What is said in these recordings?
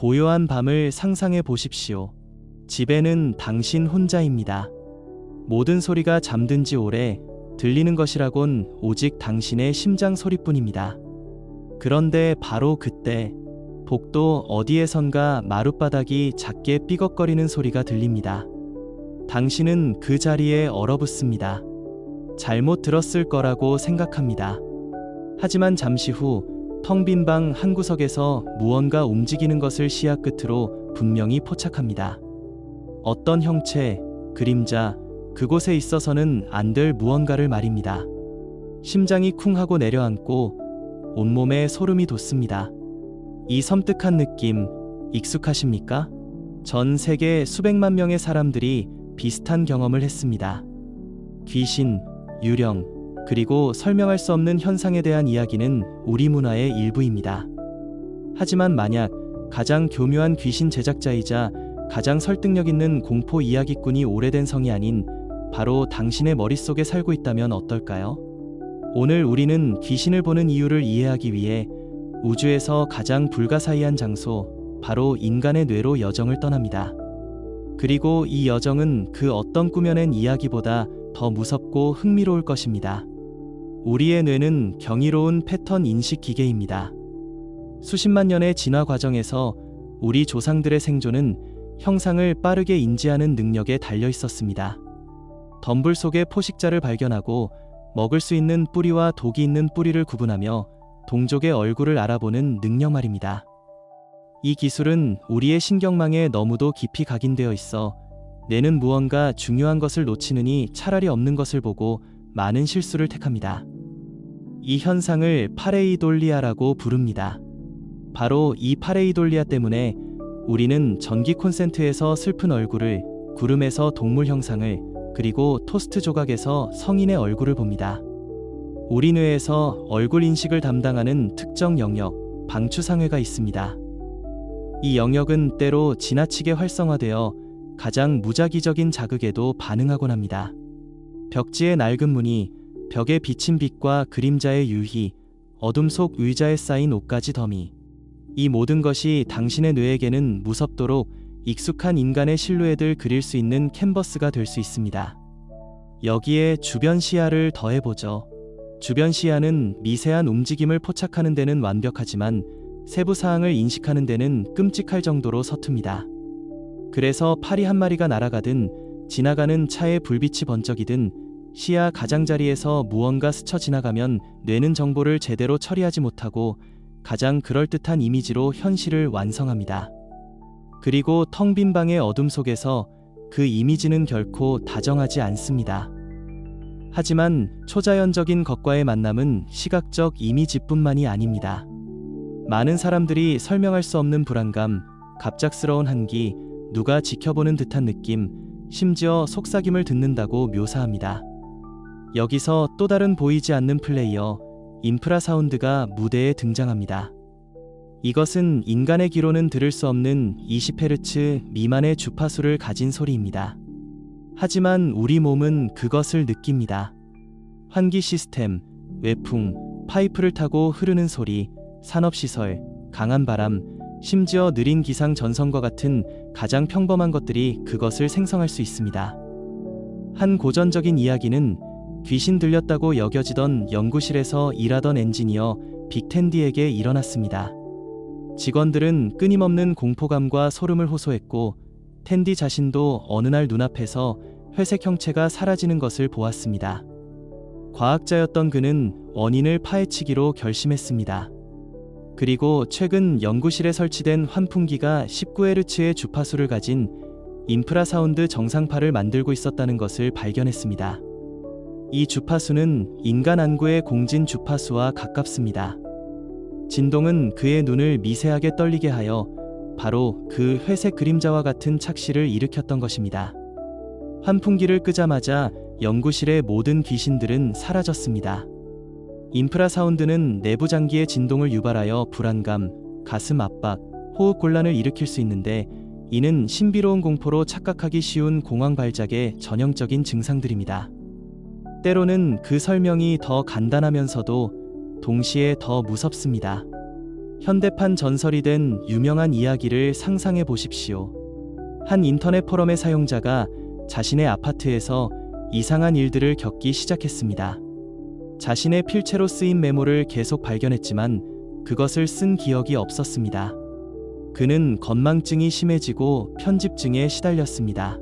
고요한 밤을 상상해 보십시오. 집에는 당신 혼자입니다. 모든 소리가 잠든 지 오래, 들리는 것이라곤 오직 당신의 심장 소리뿐입니다. 그런데 바로 그때 복도 어디에선가 마룻바닥이 작게 삐걱거리는 소리가 들립니다. 당신은 그 자리에 얼어붙습니다. 잘못 들었을 거라고 생각합니다. 하지만 잠시 후 텅 빈 방 한 구석에서 무언가 움직이는 것을 시야 끝으로 분명히 포착합니다. 어떤 형체, 그림자, 그곳에 있어서는 안 될 무언가를 말입니다. 심장이 쿵 하고 내려앉고 온몸에 소름이 돋습니다. 이 섬뜩한 느낌 익숙하십니까? 전 세계 수백만 명의 사람들이 비슷한 경험을 했습니다. 귀신, 유령, 그리고 설명할 수 없는 현상에 대한 이야기는 우리 문화의 일부입니다. 하지만 만약 가장 교묘한 귀신 제작자이자 가장 설득력 있는 공포 이야기꾼이 오래된 성이 아닌 바로 당신의 머릿속에 살고 있다면 어떨까요? 오늘 우리는 귀신을 보는 이유를 이해하기 위해 우주에서 가장 불가사의한 장소, 바로 인간의 뇌로 여정을 떠납니다. 그리고 이 여정은 그 어떤 꾸며낸 이야기보다 더 무섭고 흥미로울 것입니다. 우리의 뇌는 경이로운 패턴 인식 기계입니다. 수십만 년의 진화 과정에서 우리 조상들의 생존은 형상을 빠르게 인지하는 능력에 달려 있었습니다. 덤불 속의 포식자를 발견하고 먹을 수 있는 뿌리와 독이 있는 뿌리를 구분하며 동족의 얼굴을 알아보는 능력 말입니다. 이 기술은 우리의 신경망에 너무도 깊이 각인되어 있어 뇌는 무언가 중요한 것을 놓치느니 차라리 없는 것을 보고 많은 실수를 택합니다. 이 현상을 파레이돌리아라고 부릅니다. 바로 이 파레이돌리아 때문에 우리는 전기 콘센트에서 슬픈 얼굴을, 구름에서 동물 형상을, 그리고 토스트 조각에서 성인의 얼굴을 봅니다. 우리 뇌에서 얼굴 인식을 담당하는 특정 영역, 방추상회가 있습니다. 이 영역은 때로 지나치게 활성화되어 가장 무작위적인 자극에도 반응하곤 합니다. 벽지의 낡은 무늬, 벽에 비친 빛과 그림자의 유희, 어둠 속 의자에 쌓인 옷가지 더미, 이 모든 것이 당신의 뇌에게는 무섭도록 익숙한 인간의 실루엣을 그릴 수 있는 캔버스가 될 수 있습니다. 여기에 주변 시야를 더해보죠. 주변 시야는 미세한 움직임을 포착하는 데는 완벽하지만 세부 사항을 인식하는 데는 끔찍할 정도로 서툽니다. 그래서 파리 한 마리가 날아가든 지나가는 차의 불빛이 번쩍이든 시야 가장자리에서 무언가 스쳐 지나가면 뇌는 정보를 제대로 처리하지 못하고 가장 그럴듯한 이미지로 현실을 완성합니다. 그리고 텅 빈 방의 어둠 속에서 그 이미지는 결코 다정하지 않습니다. 하지만 초자연적인 것과의 만남은 시각적 이미지뿐만이 아닙니다. 많은 사람들이 설명할 수 없는 불안감, 갑작스러운 한기, 누가 지켜보는 듯한 느낌, 심지어 속삭임을 듣는다고 묘사합니다. 여기서 또 다른 보이지 않는 플레이어, 인프라사운드가 무대에 등장합니다. 이것은 인간의 귀로는 들을 수 없는 20Hz 미만의 주파수를 가진 소리입니다. 하지만 우리 몸은 그것을 느낍니다. 환기 시스템, 외풍, 파이프를 타고 흐르는 소리, 산업시설, 강한 바람, 심지어 느린 기상 전선과 같은 가장 평범한 것들이 그것을 생성할 수 있습니다. 한 고전적인 이야기는 귀신 들렸다고 여겨지던 연구실에서 일하던 엔지니어 빅텐디에게 일어났습니다. 직원들은 끊임없는 공포감과 소름을 호소했고 텐디 자신도 어느 날 눈앞에서 회색 형체가 사라지는 것을 보았습니다. 과학자였던 그는 원인을 파헤치기로 결심했습니다. 그리고 최근 연구실에 설치된 환풍기가 19Hz의 주파수를 가진 인프라사운드 정상파를 만들고 있었다는 것을 발견했습니다. 이 주파수는 인간 안구의 공진 주파수와 가깝습니다. 진동은 그의 눈을 미세하게 떨리게 하여 바로 그 회색 그림자와 같은 착시를 일으켰던 것입니다. 환풍기를 끄자마자 연구실의 모든 귀신들은 사라졌습니다. 인프라사운드는 내부 장기의 진동을 유발하여 불안감, 가슴 압박, 호흡 곤란을 일으킬 수 있는데 이는 신비로운 공포로 착각하기 쉬운 공황 발작의 전형적인 증상들입니다. 때로는 그 설명이 더 간단하면서도 동시에 더 무섭습니다. 현대판 전설이 된 유명한 이야기를 상상해 보십시오. 한 인터넷 포럼의 사용자가 자신의 아파트에서 이상한 일들을 겪기 시작했습니다. 자신의 필체로 쓰인 메모를 계속 발견했지만 그것을 쓴 기억이 없었습니다. 그는 건망증이 심해지고 편집증에 시달렸습니다.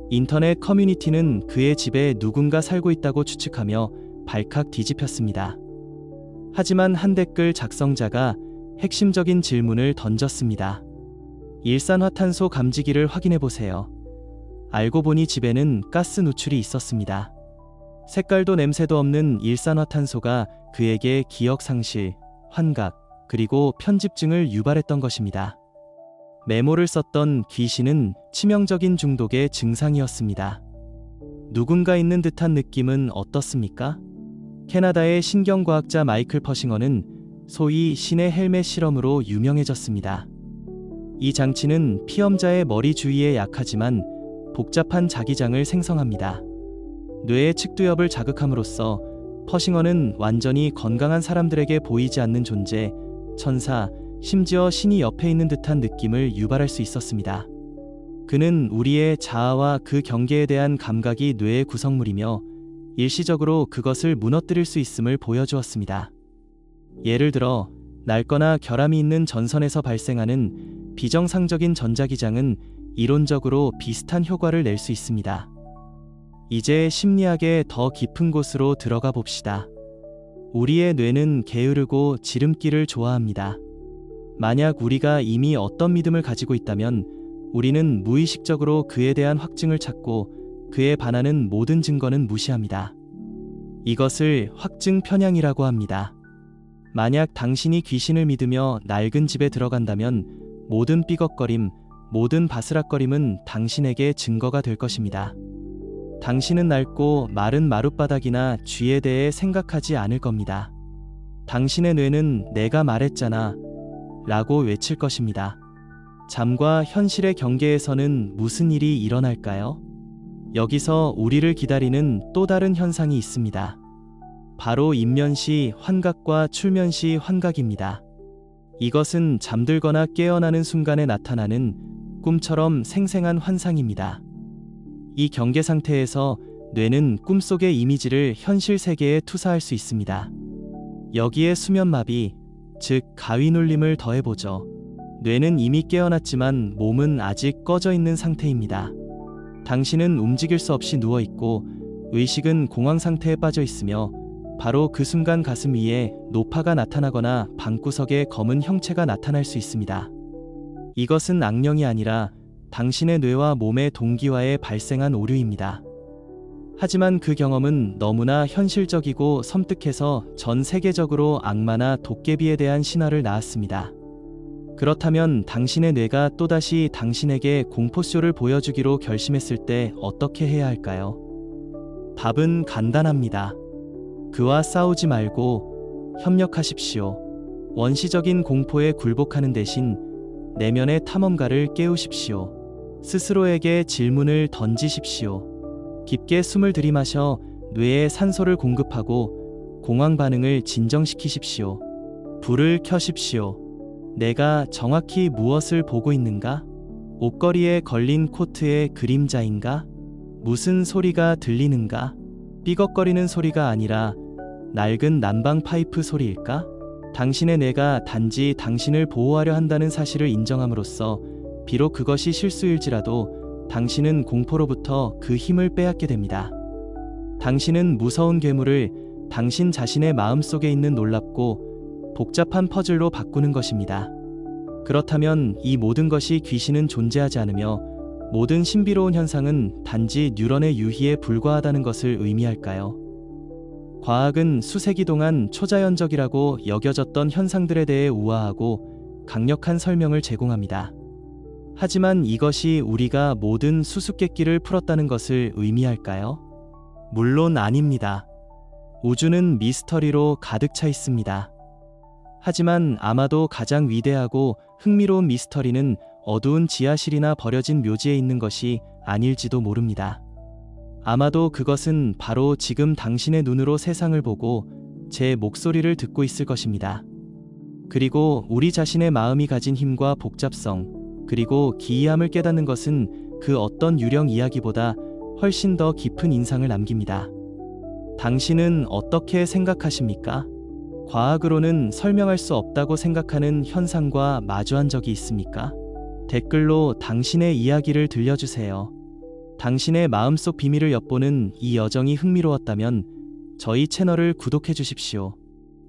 인터넷 커뮤니티는 그의 집에 누군가 살고 있다고 추측하며 발칵 뒤집혔습니다. 하지만 한 댓글 작성자가 핵심적인 질문을 던졌습니다. 일산화탄소 감지기를 확인해 보세요. 알고 보니 집에는 가스 누출이 있었습니다. 색깔도 냄새도 없는 일산화탄소가 그에게 기억상실, 환각, 그리고 편집증을 유발했던 것입니다. 메모를 썼던 귀신은 치명적인 중독의 증상이었습니다. 누군가 있는 듯한 느낌은 어떻습니까? 캐나다의 신경과학자 마이클 퍼싱어는 소위 신의 헬멧 실험으로 유명해졌습니다. 이 장치는 피험자의 머리 주위에 약하지만 복잡한 자기장을 생성합니다. 뇌의 측두엽을 자극함으로써 퍼싱어는 완전히 건강한 사람들에게 보이지 않는 존재, 천사, 심지어 신이 옆에 있는 듯한 느낌을 유발할 수 있었습니다. 그는 우리의 자아와 그 경계에 대한 감각이 뇌의 구성물이며 일시적으로 그것을 무너뜨릴 수 있음을 보여주었습니다. 예를 들어 낡거나 결함이 있는 전선에서 발생하는 비정상적인 전자기장은 이론적으로 비슷한 효과를 낼 수 있습니다. 이제 심리학의 더 깊은 곳으로 들어가 봅시다. 우리의 뇌는 게으르고 지름길을 좋아합니다. 만약 우리가 이미 어떤 믿음을 가지고 있다면 우리는 무의식적으로 그에 대한 확증을 찾고 그에 반하는 모든 증거는 무시합니다. 이것을 확증 편향이라고 합니다. 만약 당신이 귀신을 믿으며 낡은 집에 들어간다면 모든 삐걱거림, 모든 바스락거림은 당신에게 증거가 될 것입니다. 당신은 낡고 마른 마룻바닥이나 쥐에 대해 생각하지 않을 겁니다. 당신의 뇌는 내가 말했잖아 라고 외칠 것입니다. 잠과 현실의 경계에서는 무슨 일이 일어날까요? 여기서 우리를 기다리는 또 다른 현상이 있습니다. 바로 입면시 환각과 출면시 환각입니다. 이것은 잠들거나 깨어나는 순간에 나타나는 꿈처럼 생생한 환상입니다. 이 경계 상태에서 뇌는 꿈속의 이미지를 현실 세계에 투사할 수 있습니다. 여기에 수면마비, 즉 가위눌림을 더해보죠. 뇌는 이미 깨어났지만 몸은 아직 꺼져 있는 상태입니다. 당신은 움직일 수 없이 누워있고 의식은 공황 상태에 빠져 있으며 바로 그 순간 가슴 위에 노파가 나타나거나 방구석에 검은 형체가 나타날 수 있습니다. 이것은 악령이 아니라 당신의 뇌와 몸의 동기화에 발생한 오류입니다. 하지만 그 경험은 너무나 현실적이고 섬뜩해서 전 세계적으로 악마나 도깨비에 대한 신화를 낳았습니다. 그렇다면 당신의 뇌가 또다시 당신에게 공포쇼를 보여주기로 결심했을 때 어떻게 해야 할까요? 답은 간단합니다. 그와 싸우지 말고 협력하십시오. 원시적인 공포에 굴복하는 대신 내면의 탐험가를 깨우십시오. 스스로에게 질문을 던지십시오. 깊게 숨을 들이마셔 뇌에 산소를 공급하고 공황 반응을 진정시키십시오. 불을 켜십시오. 내가 정확히 무엇을 보고 있는가? 옷걸이에 걸린 코트의 그림자인가? 무슨 소리가 들리는가? 삐걱거리는 소리가 아니라 낡은 난방 파이프 소리일까? 당신의 뇌가 단지 당신을 보호하려 한다는 사실을 인정함으로써 비록 그것이 실수일지라도 당신은 공포로부터 그 힘을 빼앗게 됩니다. 당신은 무서운 괴물을 당신 자신의 마음속에 있는 놀랍고 복잡한 퍼즐로 바꾸는 것입니다. 그렇다면 이 모든 것이 귀신은 존재하지 않으며 모든 신비로운 현상은 단지 뉴런의 유희에 불과하다는 것을 의미할까요? 과학은 수세기 동안 초자연적이라고 여겨졌던 현상들에 대해 우아하고 강력한 설명을 제공합니다. 하지만 이것이 우리가 모든 수수께끼를 풀었다는 것을 의미할까요? 물론 아닙니다. 우주는 미스터리로 가득 차 있습니다. 하지만 아마도 가장 위대하고 흥미로운 미스터리는 어두운 지하실이나 버려진 묘지에 있는 것이 아닐지도 모릅니다. 아마도 그것은 바로 지금 당신의 눈으로 세상을 보고 제 목소리를 듣고 있을 것입니다. 그리고 우리 자신의 마음이 가진 힘과 복잡성, 그리고 기이함을 깨닫는 것은 그 어떤 유령 이야기보다 훨씬 더 깊은 인상을 남깁니다. 당신은 어떻게 생각하십니까? 과학으로는 설명할 수 없다고 생각하는 현상과 마주한 적이 있습니까? 댓글로 당신의 이야기를 들려주세요. 당신의 마음속 비밀을 엿보는 이 여정이 흥미로웠다면 저희 채널을 구독해 주십시오.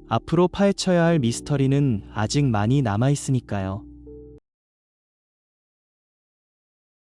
앞으로 파헤쳐야 할 미스터리는 아직 많이 남아 있으니까요.